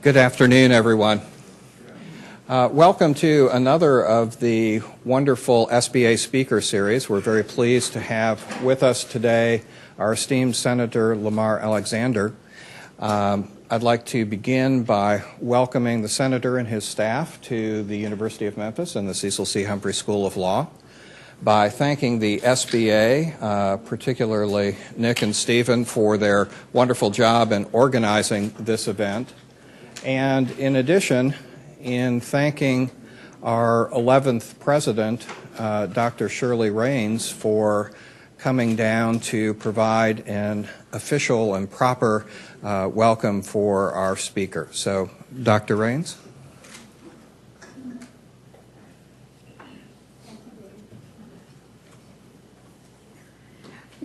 Good afternoon, everyone. Welcome to another of the wonderful SBA speaker series. We're very pleased to have with us today our esteemed Senator Lamar Alexander. I'd like to begin by welcoming the Senator and his staff to the University of Memphis and the Cecil C. Humphrey School of Law, by thanking the SBA, particularly Nick and Stephen, for their wonderful job in organizing this event. And in addition, in thanking our 11th president, Dr. Shirley Raines, for coming down to provide an official and proper welcome for our speaker. So, Dr. Raines.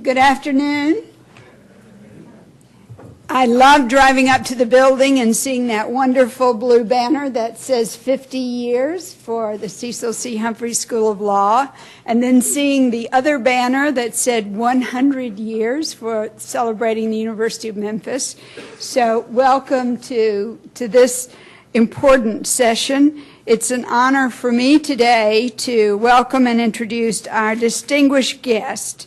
Good afternoon. I love driving up to the building and seeing that wonderful blue banner that says 50 years for the Cecil C. Humphrey School of Law, and then seeing the other banner that said 100 years for celebrating the University of Memphis. So welcome to this important session. It's an honor for me today to welcome and introduce our distinguished guest.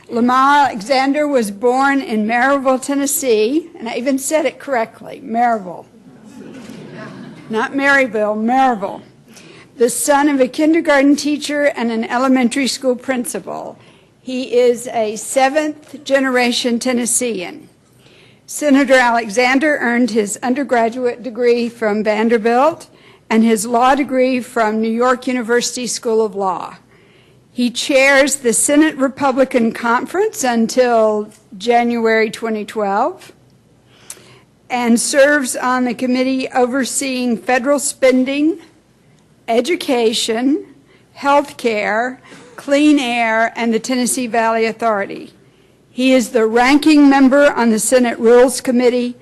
Lamar Alexander was born in Maryville, Tennessee, and I even said it correctly, Maryville. Not Maryville, Maryville. The son of a kindergarten teacher and an elementary school principal. He is a seventh-generation Tennessean. Senator Alexander earned his undergraduate degree from Vanderbilt and his law degree from New York University School of Law. He chairs the Senate Republican Conference until January 2012 and serves on the committee overseeing federal spending, education, health care, clean air, and the Tennessee Valley Authority. He is the ranking member on the Senate Rules Committee,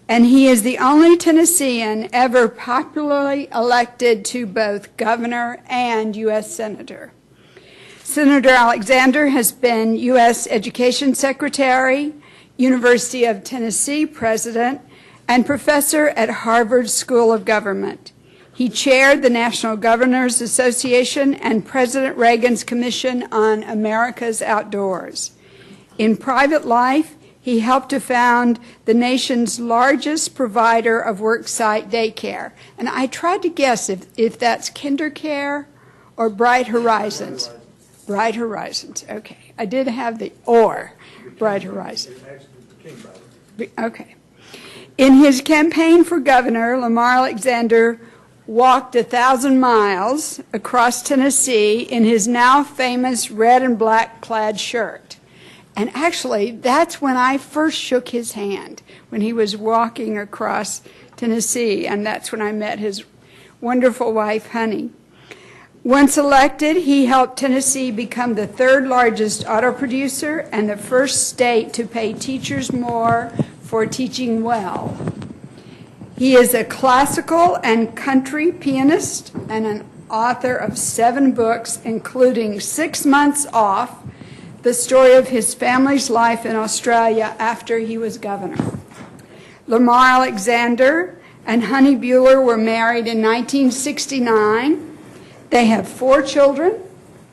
and he is the only Tennessean ever popularly elected to both governor and U.S. Senator. Senator Alexander has been U.S. Education Secretary, University of Tennessee President, and professor at Harvard School of Government. He chaired the National Governors Association and President Reagan's Commission on America's Outdoors. In private life, he helped to found the nation's largest provider of worksite daycare. And I tried to guess if that's KinderCare or Bright Horizons. Bright Horizons, okay. I did have the Bright Horizons. Okay. In his campaign for governor, Lamar Alexander walked 1,000 miles across Tennessee in his now famous red and black plaid shirt. And actually, that's when I first shook his hand, when he was walking across Tennessee, and that's when I met his wonderful wife, Honey. Once elected, he helped Tennessee become the third largest auto producer and the first state to pay teachers more for teaching well. He is a classical and country pianist and an author of 7 books, including 6 Months Off, the story of his family's life in Australia after he was governor. Lamar Alexander and Honey Bueller were married in 1969. They have 4 children,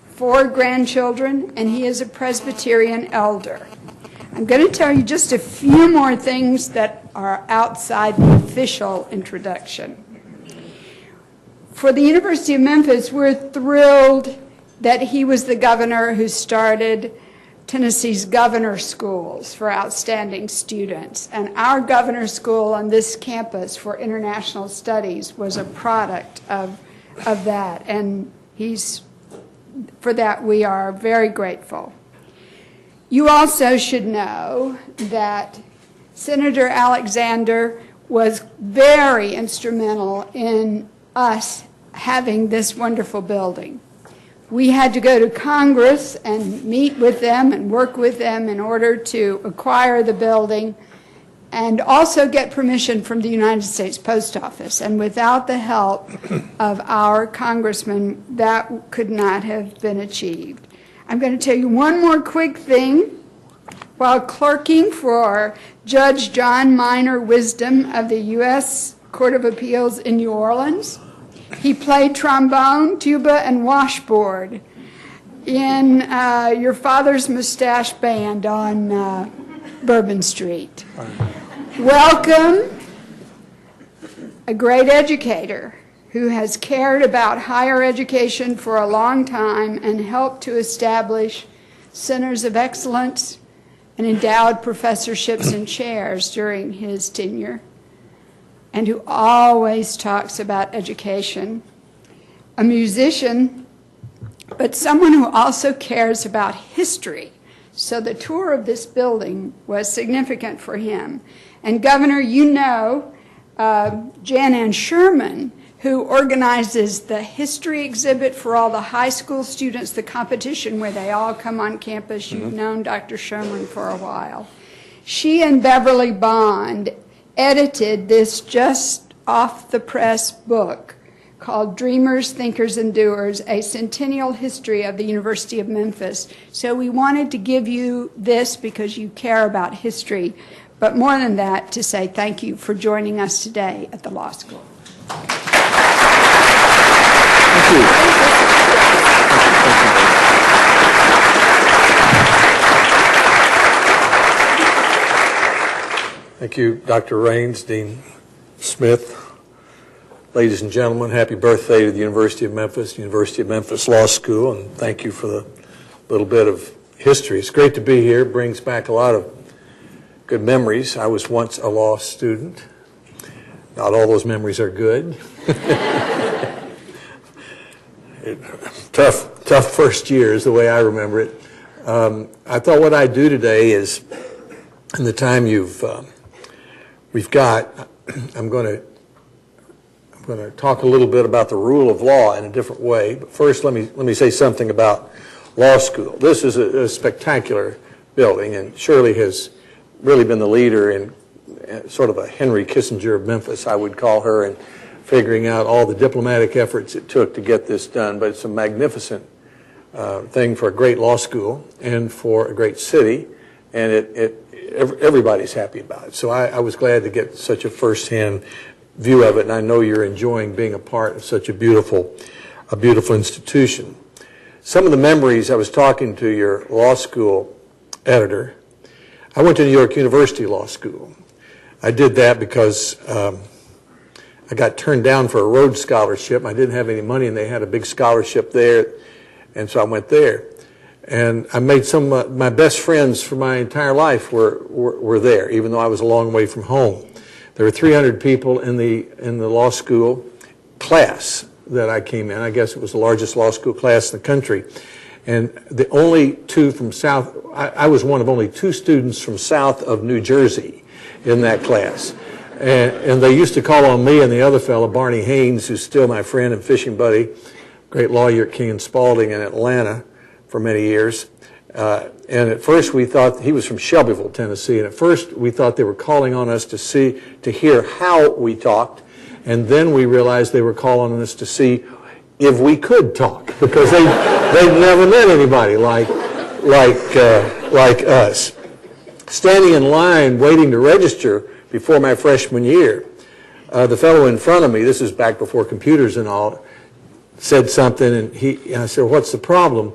4 grandchildren, and he is a Presbyterian elder. I'm going to tell you just a few more things that are outside the official introduction. For the University of Memphis, we're thrilled that he was the governor who started Tennessee's governor schools for outstanding students. And our governor school on this campus for international studies was a product of that, and for that we are very grateful. You also should know that Senator Alexander was very instrumental in us having this wonderful building. We had to go to Congress and meet with them and work with them in order to acquire the building, and also get permission from the United States Post Office. And without the help of our congressman, that could not have been achieved. I'm going to tell you one more quick thing. While clerking for Judge John Minor Wisdom of the U.S. Court of Appeals in New Orleans. He played trombone, tuba, and washboard in your father's mustache band on Bourbon Street. Welcome, a great educator who has cared about higher education for a long time and helped to establish centers of excellence and endowed professorships and chairs during his tenure, and who always talks about education. A musician, but someone who also cares about history. So the tour of this building was significant for him. And Governor, you know Jan Ann Sherman, who organizes the history exhibit for all the high school students, the competition where they all come on campus. You've known Dr. Sherman for a while. She and Beverly Bond edited this just off-the-press book called Dreamers, Thinkers, and Doers, A Centennial History of the University of Memphis. So we wanted to give you this because you care about history, but more than that, to say thank you for joining us today at the law school. Thank you. Thank you, Dr. Raines, Dean Smith. Ladies and gentlemen, happy birthday to the University of Memphis Law School, and thank you for the little bit of history. It's great to be here. It brings back a lot of good memories. I was once a law student. Not all those memories are good. Tough first year is the way I remember it. I thought what I'd do today is, in the time we've got, I'm going to talk a little bit about the rule of law in a different way. But first, let me say something about law school. This is a spectacular building, and Shirley has really been the leader in sort of a Henry Kissinger of Memphis, I would call her, in figuring out all the diplomatic efforts it took to get this done. But it's a magnificent thing for a great law school and for a great city, and everybody's happy about it. So I was glad to get such a first-hand view of it, and I know you're enjoying being a part of such a beautiful institution. Some of the memories, I was talking to your law school editor. I went to New York University Law School. I did that because I got turned down for a Rhodes Scholarship. I didn't have any money, and they had a big scholarship there, and so I went there. And I made some of my best friends for my entire life were there, even though I was a long way from home. There were 300 people in the law school class that I came in. I guess it was the largest law school class in the country. And the only two from south, I was one of only two students from south of New Jersey in that class. And they used to call on me and the other fellow, Barney Haynes, who's still my friend and fishing buddy, great lawyer at King and Spalding in Atlanta for many years. And at first we thought, he was from Shelbyville, Tennessee, and at first we thought they were calling on us to hear how we talked, and then we realized they were calling on us to see if we could talk, because they'd never met anybody like us. Standing in line waiting to register before my freshman year, the fellow in front of me, this is back before computers and all, said something, and I said, "What's the problem?"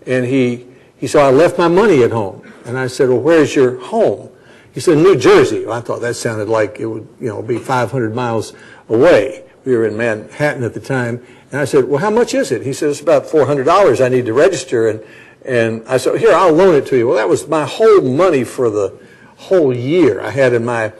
And he said, "I left my money at home." And I said, "Well, where's your home?" He said, "New Jersey." Well, I thought that sounded like it would, be 500 miles away. We were in Manhattan at the time. And I said, "Well, how much is it?" He said, "It's about $400 I need to register." And I said, "Here, I'll loan it to you." Well, that was my whole money for the whole year I had in my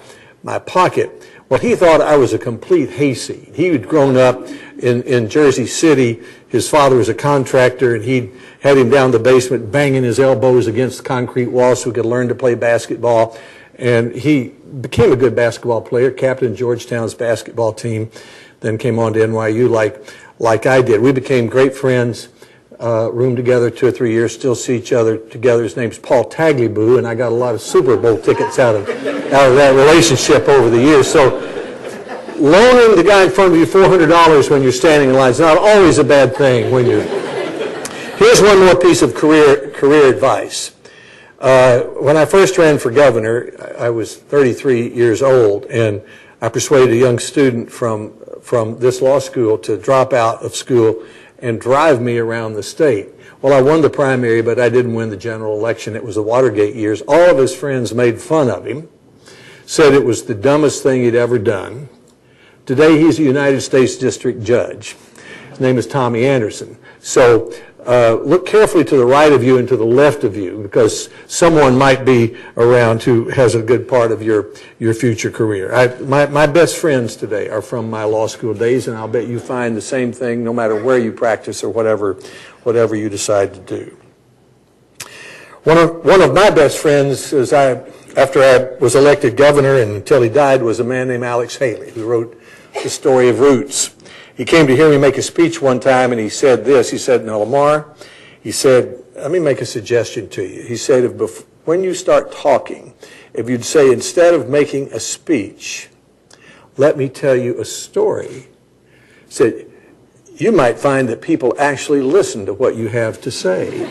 pocket. Well, he thought I was a complete hayseed. He had grown up in Jersey City. His father was a contractor, and he'd had him down the basement banging his elbows against the concrete walls so he could learn to play basketball. And he became a good basketball player, captained Georgetown's basketball team, then came on to NYU like I did. We became great friends, roomed together 2 or 3 years, still see each other together. His name's Paul Tagliabue, and I got a lot of Super Bowl tickets out of that relationship over the years. So loaning the guy in front of you $400 when you're standing in line is not always a bad thing when you're... Here's one more piece of career advice. When I first ran for governor, I was 33 years old, and I persuaded a young student from this law school to drop out of school and drive me around the state. Well, I won the primary, but I didn't win the general election. It was the Watergate years. All of his friends made fun of him, said it was the dumbest thing he'd ever done. Today, he's a United States District Judge. His name is Tommy Anderson. So look carefully to the right of you and to the left of you, because someone might be around who has a good part of your future career. My best friends today are from my law school days, and I'll bet you find the same thing no matter where you practice or whatever you decide to do. One of my best friends, after I was elected governor and until he died, was a man named Alex Haley, who wrote The Story of Roots. He came to hear me make a speech one time, and he said this. He said, "Now, Lamar," he said, "let me make a suggestion to you." He said, when you start talking, if you'd say, instead of making a speech, let me tell you a story, he said, you might find that people actually listen to what you have to say.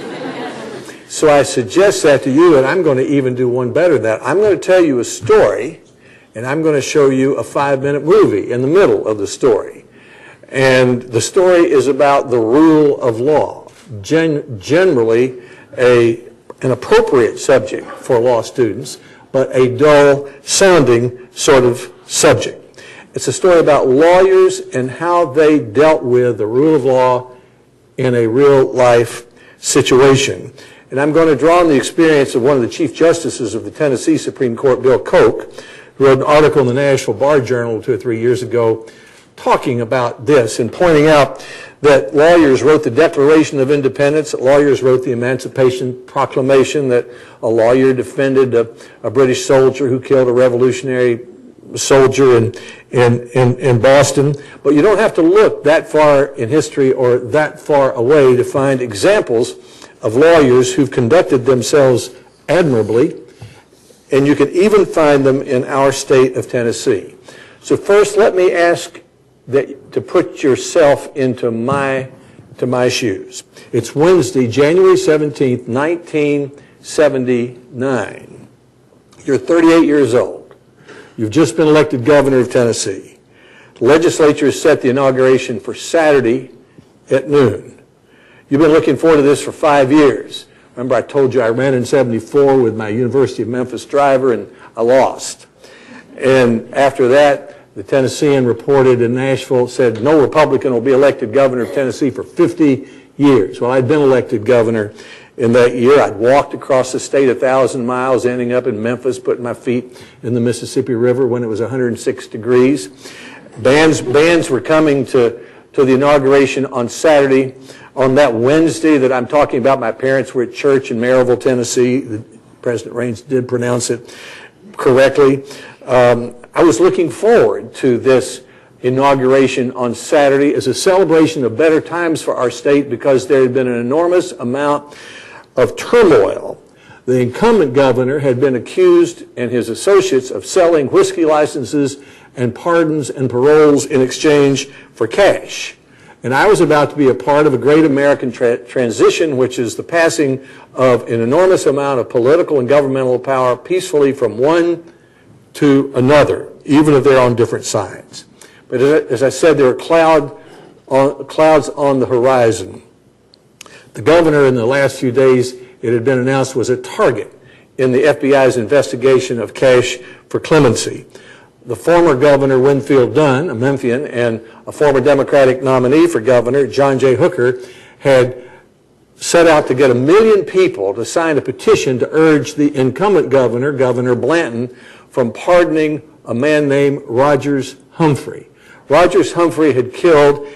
So I suggest that to you, and I'm going to even do one better than that. I'm going to tell you a story, and I'm going to show you a 5-minute movie in the middle of the story. And the story is about the rule of law, generally an appropriate subject for law students, but a dull-sounding sort of subject. It's a story about lawyers and how they dealt with the rule of law in a real-life situation. And I'm going to draw on the experience of one of the Chief Justices of the Tennessee Supreme Court, Bill Koch, who wrote an article in the Nashville Bar Journal 2 or 3 years ago talking about this and pointing out that lawyers wrote the Declaration of Independence, that lawyers wrote the Emancipation Proclamation, that a lawyer defended a British soldier who killed a revolutionary soldier in Boston. But you don't have to look that far in history or that far away to find examples of lawyers who've conducted themselves admirably, and you can even find them in our state of Tennessee. So first, let me ask to put yourself into my shoes. It's Wednesday, January 17th, 1979. You're 38 years old. You've just been elected governor of Tennessee. The legislature has set the inauguration for Saturday at noon. You've been looking forward to this for 5 years. Remember, I told you I ran in 74 with my University of Memphis driver, and I lost. And after that, the Tennessean reported in Nashville, said no Republican will be elected governor of Tennessee for 50 years. Well, I'd been elected governor in that year. I'd walked across the state 1,000 miles, ending up in Memphis, putting my feet in the Mississippi River when it was 106 degrees. Bands were coming to the inauguration on Saturday. On that Wednesday that I'm talking about, my parents were at church in Maryville, Tennessee. President Raines did pronounce it correctly. I was looking forward to this inauguration on Saturday as a celebration of better times for our state, because there had been an enormous amount of turmoil. The incumbent governor had been accused and his associates of selling whiskey licenses and pardons and paroles in exchange for cash. And I was about to be a part of a great American transition, which is the passing of an enormous amount of political and governmental power peacefully from one to another, even if they're on different sides. But as I said, there are clouds on the horizon. The governor, in the last few days, it had been announced, was a target in the FBI's investigation of cash for clemency. The former governor, Winfield Dunn, a Memphian, and a former Democratic nominee for governor, John J. Hooker, had set out to get 1 million people to sign a petition to urge the incumbent governor, Governor Blanton, from pardoning a man named Rogers Humphrey. Rogers Humphrey had killed